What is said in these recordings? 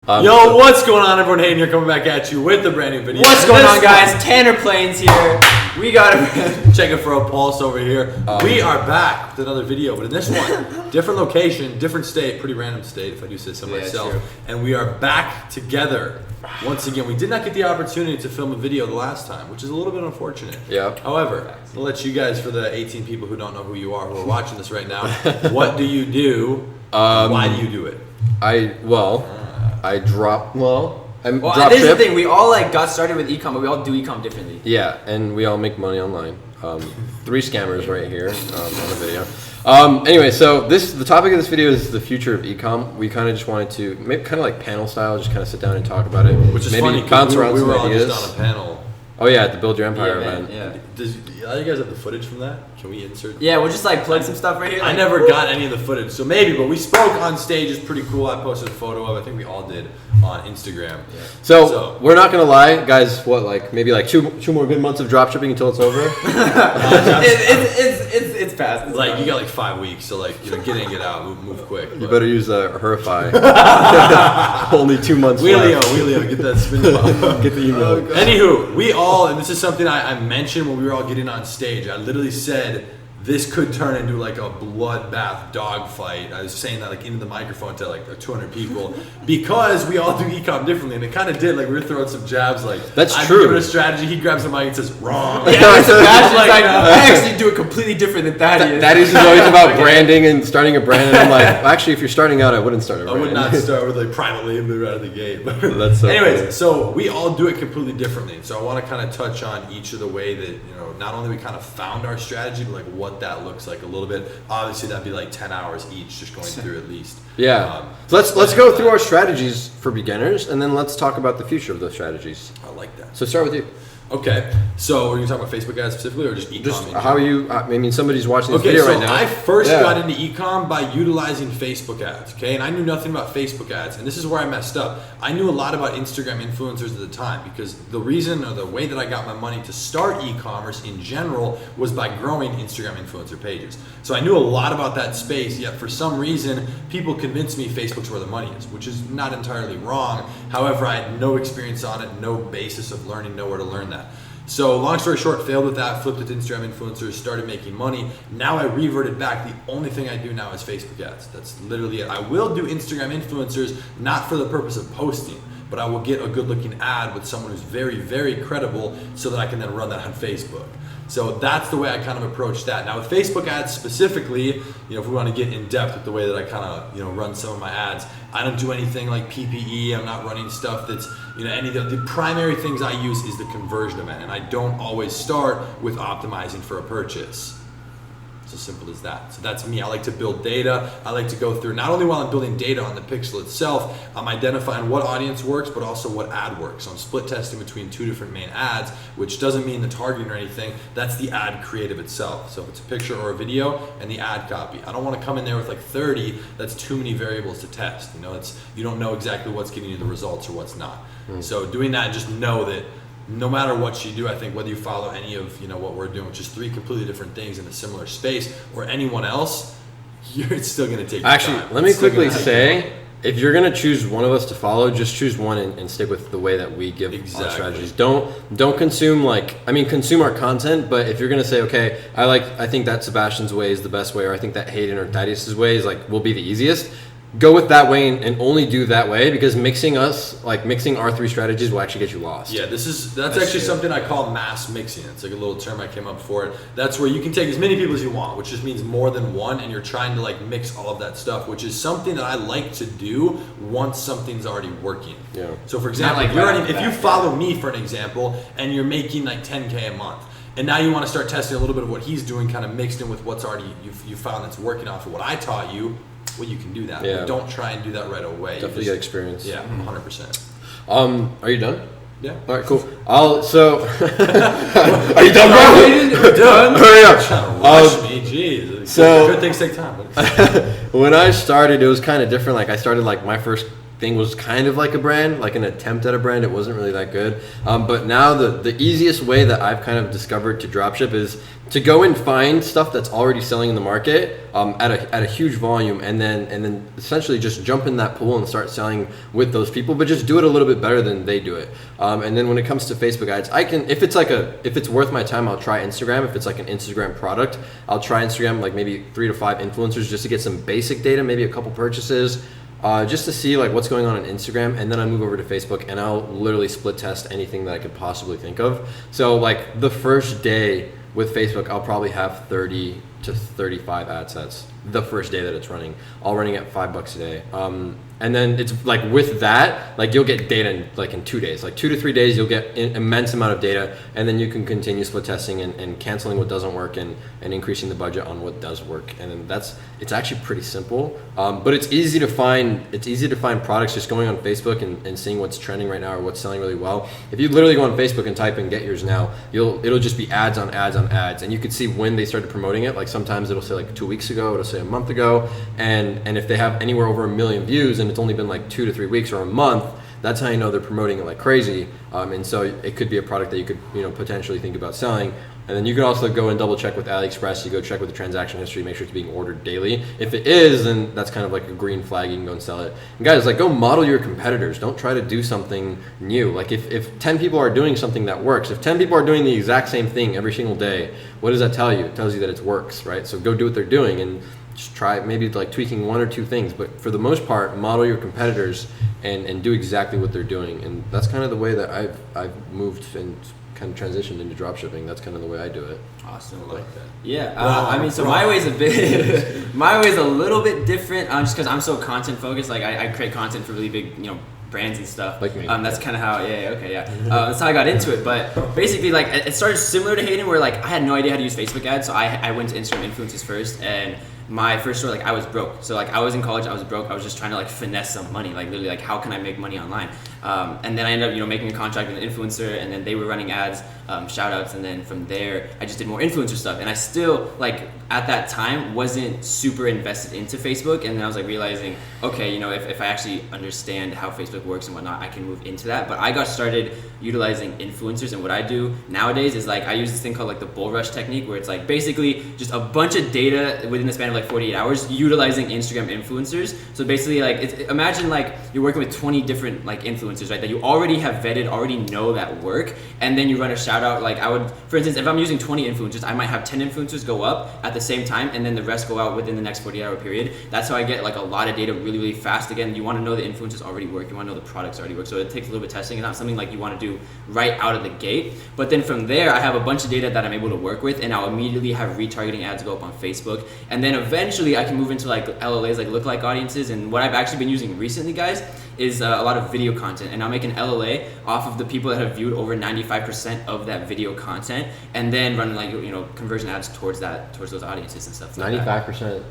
Yo, what's going on, everyone? Hayden here, coming back at you with a brand new video. What's going on, guys? Tanner Plains here. We got to check it for a pulse over here. We are back with another video, but in this one, different location, different state, pretty random state, if I do say so myself. True. And we are back together. Once again, we did not get the opportunity to film a video the last time, which is a little bit unfortunate. Yeah. However, I'll let you guys, for the 18 people who don't know who you are, who are watching this right now, what do you do? Why do you do it? I drop. This is the thing. We all got started with ecom, but we all do ecom differently. Yeah, and we all make money online. 3 scammers right here on the video. Anyway, so the topic of this video is the future of ecom. We kind of just wanted to make kind of like panel style, just kind of sit down and talk about it. Which is maybe funny. Bounce around we some were all ideas. just on a panel. Oh yeah, at the Build Your Empire event. Yeah. Do you guys have the footage from that? Can we insert? Yeah, we'll just plug some stuff right here. I never got any of the footage, so maybe. But we spoke on stage. It's pretty cool. I posted a photo of. I think we all did on Instagram. Yeah. So we're not gonna lie, guys. Maybe two more good months of dropshipping until it's over. It's past. You got 5 weeks, so get in, get out, move quick. You better use Herify. Only 2 months. Wheelio, get that spin button. Get the email. Anywho, we all, and this is something I mentioned when we were all getting on stage. I literally said this could turn into a bloodbath dogfight. I was saying that into the microphone to 200 people because we all do ecom differently, and it kind of did. We were throwing some jabs. That's I'm true. giving a strategy. He grabs the mic and says wrong. Yeah, I actually do it completely different than Thaddeus. Thaddeus is always about branding and starting a brand, and I'm like, actually, if you're starting out, I wouldn't start a brand. I would not start with private label right out of the gate. That's so anyways, funny. so we all do it completely differently. So I want to kind of touch on each of the way that not only we kind of found our strategy, but what that looks like a little bit. Obviously, that'd be 10 hours each, just going through at least. Yeah. So let's go through our strategies for beginners, and then let's talk about the future of those strategies. I like that. So start with you. Okay, so are you talking about Facebook ads specifically, or just ecom? Just how are you? I mean, somebody's watching this video right now. I first got into ecom by utilizing Facebook ads. Okay, and I knew nothing about Facebook ads, and this is where I messed up. I knew a lot about Instagram influencers at the time because the reason or the way that I got my money to start e-commerce in general was by growing Instagram influencer pages. So I knew a lot about that space. Yet for some reason, people convinced me Facebook's where the money is, which is not entirely wrong. However, I had no experience on it, no basis of learning, nowhere to learn that. So long story short, failed with that, flipped it to Instagram influencers, started making money. Now I reverted back. The only thing I do now is Facebook ads. That's literally it. I will do Instagram influencers, not for the purpose of posting, but I will get a good looking ad with someone who's very, very credible so that I can then run that on Facebook. So that's the way I kind of approach that. Now with Facebook ads specifically, if we want to get in depth with the way that I kind of, run some of my ads, I don't do anything like PPE. I'm not running stuff that's, any of the primary things I use is the conversion event, and I don't always start with optimizing for a purchase. It's as simple as that. So that's me. I like to build data. I like to go through, not only while I'm building data on the pixel itself, I'm identifying what audience works, but also what ad works. So I'm split testing between 2 different main ads, which doesn't mean the targeting or anything. That's the ad creative itself. So if it's a picture or a video and the ad copy, I don't want to come in there with 30. That's too many variables to test. You don't know exactly what's giving you the results or what's not. So doing that, just know that no matter what you do, I think whether you follow any of what we're doing, which is 3 completely different things in a similar space, or anyone else, it's still going to take Actually, time. let me quickly say, if you're going to choose one of us to follow, just choose one and stick with the way that we give our strategies. Don't consume consume our content, but if you're going to say, okay, I think that Sebastian's way is the best way, or I think that Hayden or Thaddeus' way is will be the easiest, go with that way and only do that way, because mixing our 3 strategies will actually get you lost. Yeah, that's actually something I call mass mixing. It's a little term I came up for it. That's where you can take as many people as you want, which just means more than one, and you're trying to mix all of that stuff, which is something that I like to do once something's already working. Yeah. So for example, if you follow me for an example and you're making $10K a month, and now you want to start testing a little bit of what he's doing, kind of mixed in with what's already you found that's working off of what I taught you. Well, you can do that. Yeah. But don't try and do that right away. Definitely get experience. Yeah, 100%. Are you done? Yeah. All right, cool. Are you done, bro? We're done. Hurry up. Trying to rush me, jeez. So good things take time. When I started, it was kind of different. I started my first thing was kind of like a brand, like an attempt at a brand. It wasn't really that good. But now the easiest way that I've kind of discovered to dropship is to go and find stuff that's already selling in the market at a huge volume, and then essentially just jump in that pool and start selling with those people, but just do it a little bit better than they do it. And then when it comes to Facebook ads, I can, if it's worth my time, I'll try Instagram. If it's like an Instagram product, I'll try Instagram, like maybe 3 to 5 influencers just to get some basic data, maybe a couple purchases, just to see like what's going on Instagram, and then I move over to Facebook and I'll literally split test anything that I could possibly think of. So like the first day with Facebook, I'll probably have 30 to 35 ad sets the first day that it's running, all running at $5 a day. And then it's like with that, like you'll get data in 2 days, like 2 to 3 days, you'll get an immense amount of data, and then you can continue split testing and canceling what doesn't work and increasing the budget on what does work. And then it's actually pretty simple, but it's easy to find products just going on Facebook and seeing what's trending right now or what's selling really well. If you literally go on Facebook and type in get yours now, it'll just be ads on ads on ads, and you could see when they started promoting it. Like sometimes it'll say like 2 weeks ago, it'll say a month ago, and if they have anywhere over 1 million views and it's only been like 2 to 3 weeks or a month, that's how you know they're promoting it like crazy. And so it could be a product that you could potentially think about selling. And then you could also go and double check with AliExpress. You go check with the transaction history, make sure it's being ordered daily. If it is, then that's kind of like a green flag. You can go and sell it. And guys, like go model your competitors. Don't try to do something new. Like if 10 people are doing something that works, if 10 people are doing the exact same thing every single day, what does that tell you? It tells you that it works, right? So go do what they're doing and just try maybe like tweaking 1 or 2 things. But for the most part, model your competitors and do exactly what they're doing. And that's kind of the way that I've moved and kind of transitioned into dropshipping. That's kind of the way I do it. Awesome. I like that. Yeah. I mean, so my way's a little bit different. Just because I'm so content focused. Like I create content for really big, brands and stuff. Like me. That's kind of how. That's how I got into it. But basically, like it started similar to Hayden, where like I had no idea how to use Facebook ads, so I went to Instagram influencers first, and my first store, like I was broke. So like I was in college, I was broke. I was just trying to like finesse some money, like literally like how can I make money online? And then I ended up making a contract with an influencer, and then they were running ads, shout outs, and then from there I just did more influencer stuff. And I still like at that time wasn't super invested into Facebook, and then I was like realizing, okay, if I actually understand how Facebook works and whatnot, I can move into that. But I got started utilizing influencers, and what I do nowadays is like I use this thing called like the bull rush technique, where it's like basically just a bunch of data within the span of like 48 hours utilizing Instagram influencers. So basically like imagine like you're working with 20 different like influencers, right, that you already have vetted, already know that work, and then you run a shout out. Like I would, for instance, if I'm using 20 influencers, I might have 10 influencers go up at the same time, and then the rest go out within the next 48-hour period. That's how I get like a lot of data really, really fast. Again, you want to know the influencers already work, you want to know the products already work, so it takes a little bit of testing. It's not something like you want to do right out of the gate, but then from there I have a bunch of data that I'm able to work with, and I'll immediately have retargeting ads go up on Facebook, and then eventually I can move into like LLAs, like lookalike audiences. And what I've actually been using recently, guys, is a lot of video content, and I'll make an LLA off of the people that have viewed over 95% of that video content, and then run like conversion ads towards those audiences and stuff. 95%.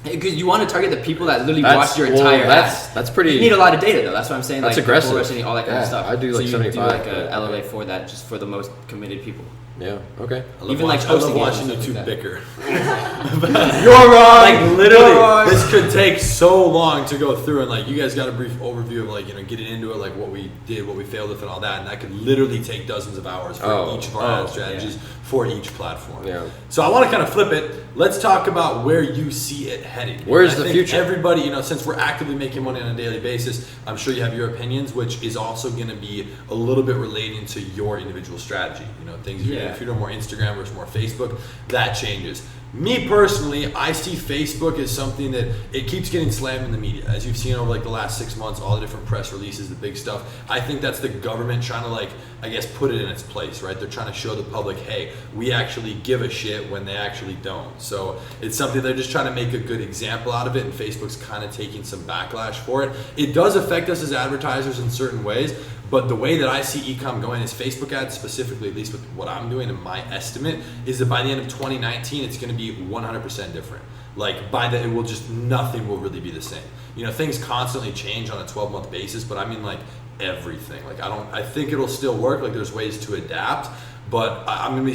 Because you want to target the people that literally watch your entire ad. That's pretty. You need a lot of data though. That's what I'm saying. That's like aggressive. All that kind of stuff. I do like so 75. You do like a LLA for that, just for the most committed people. Yeah. Okay. I love watching you two bicker. You're wrong. Like literally, this could take so long to go through, and like you guys got a brief overview of like getting into it, like what we did, what we failed with, and all that, and that could literally take dozens of hours for each of our ad strategies for each platform. Yeah. So I want to kind of flip it. Let's talk about where you see it heading. Where's the future? Everybody, since we're actively making money on a daily basis, I'm sure you have your opinions, which is also going to be a little bit relating to your individual strategy. Things if you're doing more Instagram versus more Facebook, that changes. Me personally, I see Facebook as something that it keeps getting slammed in the media. As you've seen over like the last 6 months, all the different press releases, the big stuff. I think that's the government trying to put it in its place, right? They're trying to show the public, hey, we actually give a shit when they actually don't. So it's something they're just trying to make a good example out of it, and Facebook's kind of taking some backlash for it. It does affect us as advertisers in certain ways, but the way that I see Ecom going is Facebook ads specifically, at least with what I'm doing and my estimate, is that by the end of 2019, it's going to be 100% different. like by the, nothing will really be the same. You know, things constantly change on a 12-month basis, but I mean like everything. Like I think it'll still work. Like there's ways to adapt, but I'm gonna be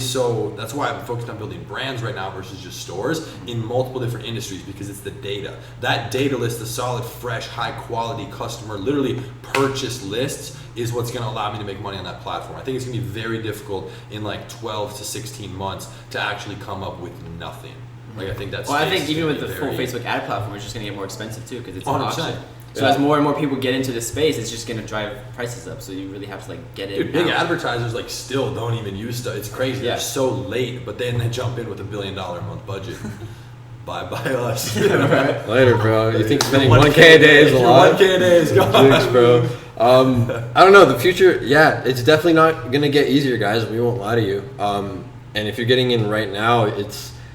that's why I'm focused on building brands right now versus just stores in multiple different industries, because it's the data. That data list, the solid, fresh, high quality customer, literally purchase lists, is what's gonna allow me to make money on that platform. I think it's gonna be very difficult in like 12 to 16 months to actually come up with nothing. Like I think that's. Well, I think even with the full Facebook ad platform, it's just gonna get more expensive too, because it's an 100%. auction. So as more and more people get into the space, it's just gonna drive prices up. So you really have to like get it. Dude, big advertisers like still don't even use stuff. It's crazy. They're so late, but then they jump in with $1 billion a month budget. Bye us. Later, bro. You think spending 1K a day is a lot? 1K a day is gone. Jinx, bro. I don't know. The future, yeah, it's definitely not gonna get easier, guys. We won't lie to you. And if you're getting in right now,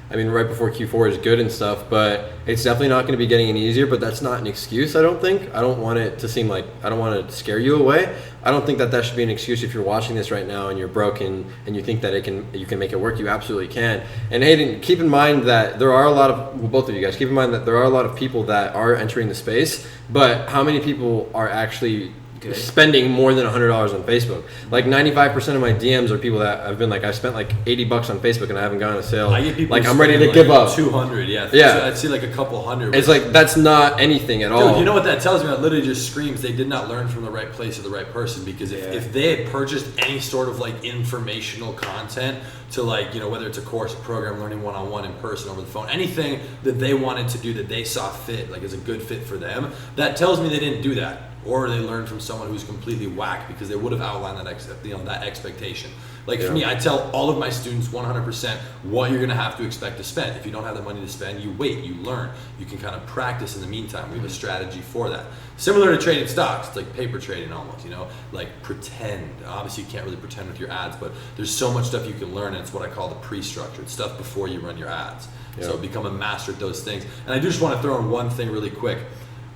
right before Q4 is good and stuff, but it's definitely not going to be getting any easier. But that's not an excuse, I don't think. I don't want it to seem like, I don't want to scare you away. I don't think that should be an excuse. If you're watching this right now and you're broken and you think that you can make it work, you absolutely can. And Hayden, keep in mind that there are a lot of, both of you guys, keep in mind that there are a lot of people that are entering the space, but how many people are actually spending more than $100 on Facebook? Like 95% of my DMs are people that have been like, I spent like $80 on Facebook and I haven't gotten a sale. I get people like I'm ready to give up. 200, yeah. Yeah. So I'd see like a couple hundred. It's like that's not anything at all. Dude, you know what that tells me? That literally just screams they did not learn from the right place or the right person. Because if they had purchased any sort of like informational content to like, you know, whether it's a course, a program, learning one-on-one, in person, over the phone, anything that they wanted to do that they saw fit, like as a good fit for them, that tells me they didn't do that. Or they learned from someone who's completely whack, because they would have outlined that expectation. Like for me, I tell all of my students 100% what you're gonna have to expect to spend. If you don't have the money to spend, you wait, you learn. You can kind of practice in the meantime. We have a strategy for that. Similar to trading stocks, it's like paper trading almost, you know? Like pretend. Obviously you can't really pretend with your ads, but there's so much stuff you can learn, and it's what I call the pre-structure. It's stuff before you run your ads. So become a master at those things. And I do just want to throw in one thing really quick.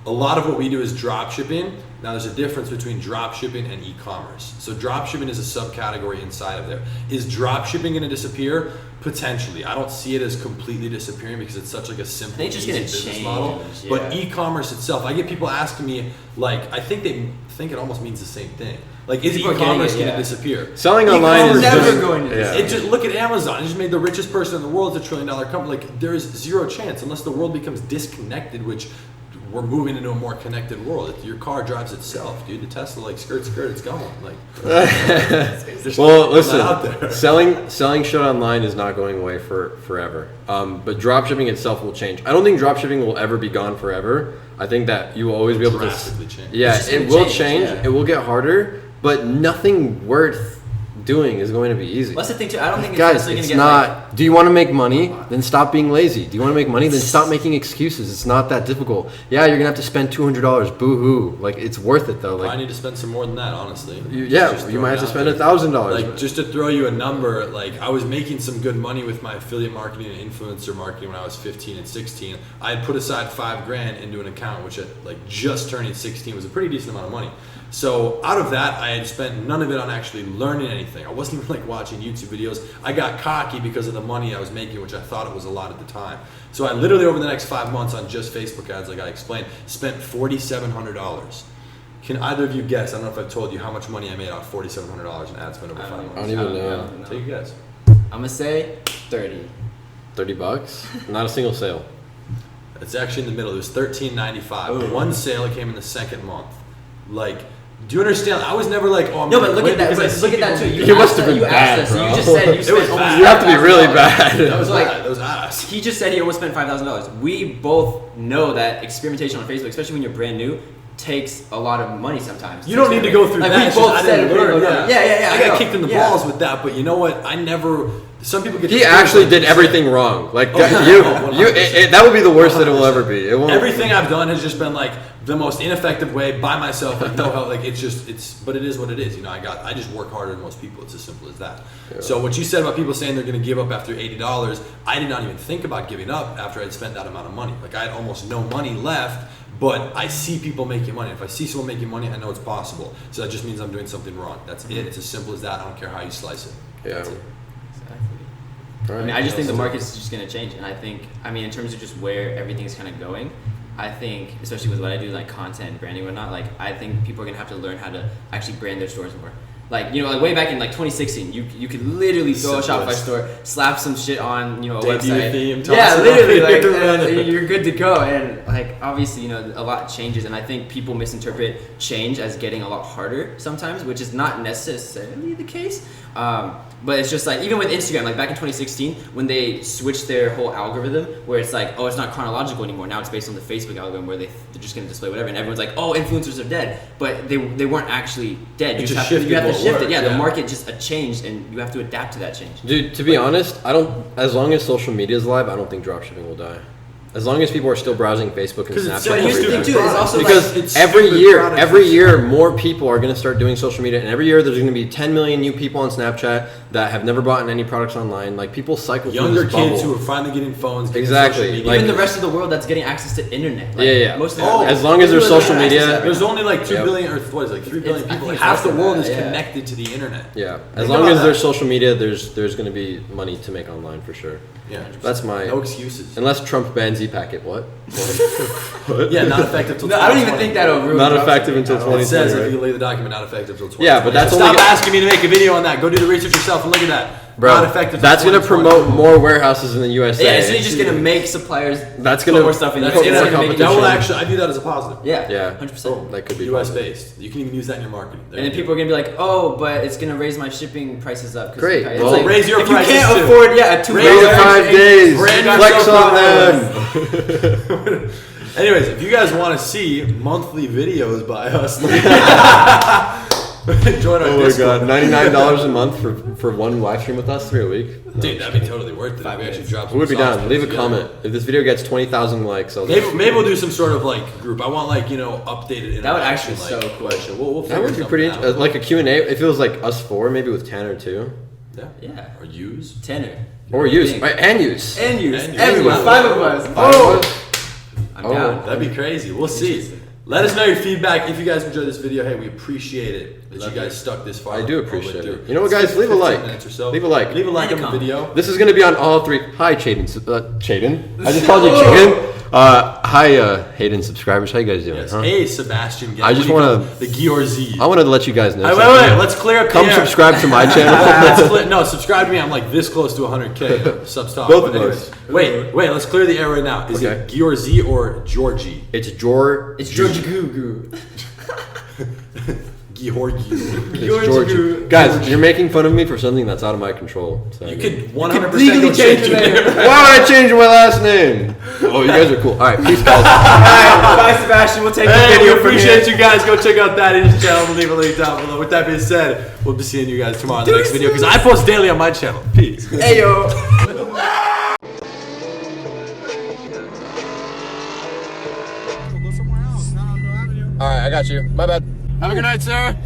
A lot of what we do is drop shipping. Now there's a difference between drop shipping and e-commerce. So drop shipping is a subcategory inside of there. Is drop shipping going to disappear? Potentially. I don't see it as completely disappearing, because it's such like a simple, easy business model. Yeah. But e-commerce itself, I get people asking me, like, I think they think it almost means the same thing. Like, is e-commerce going to disappear? Selling online is never going to disappear. Just look at Amazon. It just made the richest person in the world. It's $1 trillion company. Like, there is zero chance unless the world becomes disconnected, which we're moving into a more connected world. Your car drives itself, dude. The Tesla, like skirt, it's going. Like, well, listen, selling shit online is not going away forever. But dropshipping itself will change. I don't think dropshipping will ever be gone forever. I think that you will always be able to change. Yeah, it will change. Yeah. It will get harder, but nothing worth doing is going to be easy. That's the thing too. I don't think guys, it's not. Do you want to make money? Then stop being lazy. Do you want to make money? Then stop making excuses. It's not that difficult. Yeah, you're gonna have to spend $200. Boo hoo. Like, it's worth it though. Like, I need to spend some more than that, honestly. You might have to spend $1,000. Like, just to throw you a number, like I was making some good money with my affiliate marketing and influencer marketing when I was 15 and 16. I had put aside $5,000 into an account, which at like just turning 16 was a pretty decent amount of money. So out of that, I had spent none of it on actually learning anything. I wasn't even like watching YouTube videos. I got cocky because of the money I was making, which I thought it was a lot at the time. So I literally, over the next 5 months on just Facebook ads, like I explained, spent $4,700. Can either of you guess? I don't know if I've told you how much money I made off $4,700 in ad spend over 5 months. I don't even know. Take a guess. I'm gonna say 30. $30? Not a single sale. It's actually in the middle. It was $13.95. One sale came in the second month. Like, do you understand? I was never like, oh, I'm no, but look at that. Look at that too. You must have been bad, bro. You just said you spent almost. You have to be really bad. That was like that was ass. He just said he almost spent $5,000. We both know that experimentation on Facebook, especially when you're brand new, takes a lot of money sometimes. You don't need to go through that. We both said it. Yeah. I got kicked in the balls with that, but you know what? I never. Some people get. He actually did everything wrong. Like that would be the worst that it will ever be. It won't. Everything I've done has just been like the most ineffective way by myself, like no help. Like but it is what it is. You know, I just work harder than most people. It's as simple as that. Yeah. So what you said about people saying they're going to give up after $80, I did not even think about giving up after I'd spent that amount of money. Like I had almost no money left. But I see people making money. If I see someone making money, I know it's possible. So that just means I'm doing something wrong. That's it. It's as simple as that. I don't care how you slice it. Yeah. Exactly. I mean, I just think the market's just going to change, and I think, I mean, in terms of just where everything's kind of going, I think, especially with what I do, like content, branding, whatnot, like I think people are going to have to learn how to actually brand their stores more. Like, you know, like way back in like 2016, you could literally throw a Shopify store, slap some shit on, you know, a website. Theme, yeah, literally, like you're good to go. And like obviously, you know, a lot changes, and I think people misinterpret change as getting a lot harder sometimes, which is not necessarily the case. But it's just like, even with Instagram, like back in 2016, when they switched their whole algorithm, where it's like, oh, it's not chronological anymore. Now it's based on the Facebook algorithm, where they're just going to display whatever, and everyone's like, oh, influencers are dead, but they weren't actually dead. You have to shift it. Yeah, the market just changed, and you have to adapt to that change. Dude, to be honest, as long as social media is live, I don't think dropshipping will die. As long as people are still browsing Facebook and Snapchat, so here's the thing too. It's also because like, every year, more people are going to start doing social media, and every year there's going to be 10 million new people on Snapchat that have never bought any products online. Like people cycle younger through this bubble. kids who are finally getting phones. Exactly. Like, even the rest of the world that's getting access to internet. Like, yeah. Most of as long as there's social media, there's only like 2 billion or what is it, like 3 billion people. Like half the world is connected to the internet. Yeah. As long as there's social media, there's going to be money to make online for sure. Yeah. That's my no excuses. Unless Trump bans e-packet, what? Yeah, not effective till. No, I don't even think that'll ruin. Not effective until 2020. It says right? if you delay the document, not effective till 2020. Yeah, but that's stop asking me to make a video on that. Go do the research yourself and look at that. Bro, not effective. That's gonna promote more warehouses in the USA. Yeah, so you're just gonna make suppliers. That's gonna put more stuff in. That will actually. I view that as a positive. Yeah, 100%. That could be US positive. based. You can even use that in your marketing. And then people are gonna be like, oh, but it's gonna raise my shipping prices up. Great. Well, like, raise your if prices you can't too. afford, a 2 Raise it 5 days. Flex on them. Anyways, if you guys want to see monthly videos by us, join our Discord. Oh my god, $99 a month for one live stream with us 3 a week. Dude, that'd be totally worth it. If we actually drop some Who would be sauce down? Leave a together. comment. If this video gets 20,000 likes, I'll maybe we'll do some sort of like group. I want like updated. That would actually like, so cool. Question. We'll that would be pretty like a Q&A. It feels like us 4, maybe with Tanner too. Yeah. Or use. Tanner. Or use. Right, and use. Everyone. 5 of us. I'm down. That'd be crazy. We'll see. Let us know your feedback. If you guys enjoyed this video, hey, we appreciate it that you guys stuck this far. I do appreciate it. You know what, guys? Leave a like. Leave a like. Leave a like on the video. This is going to be on all 3. Hi, Hayden. Hayden? I just called you Hayden. Hi, Hayden subscribers. How you guys doing? Yes. Huh? Hey, Sebastian. I just want to the Giorzi. I wanted to let you guys know. Wait. Let's clear up. Come subscribe to my channel. No, subscribe to me. I'm like this close to 100K subs top. Both of us. Wait. Let's clear the air right now. Is it Giorzi or Georgie? It's George. It's George Goo. Georgie. Guys, you're making fun of me for something that's out of my control. So You could 100% legally go change your your name. Why would I change my last name? Oh, you guys are cool. All right, peace, guys. Bye, Sebastian. We'll take the video We from appreciate you guys. Go check out that Hayden's channel. We'll leave a link down below. With that being said, we'll be seeing you guys tomorrow in the next video because I post daily on my channel. Peace. Hey, yo. All right, I got you. My bad. Have a good night, sir.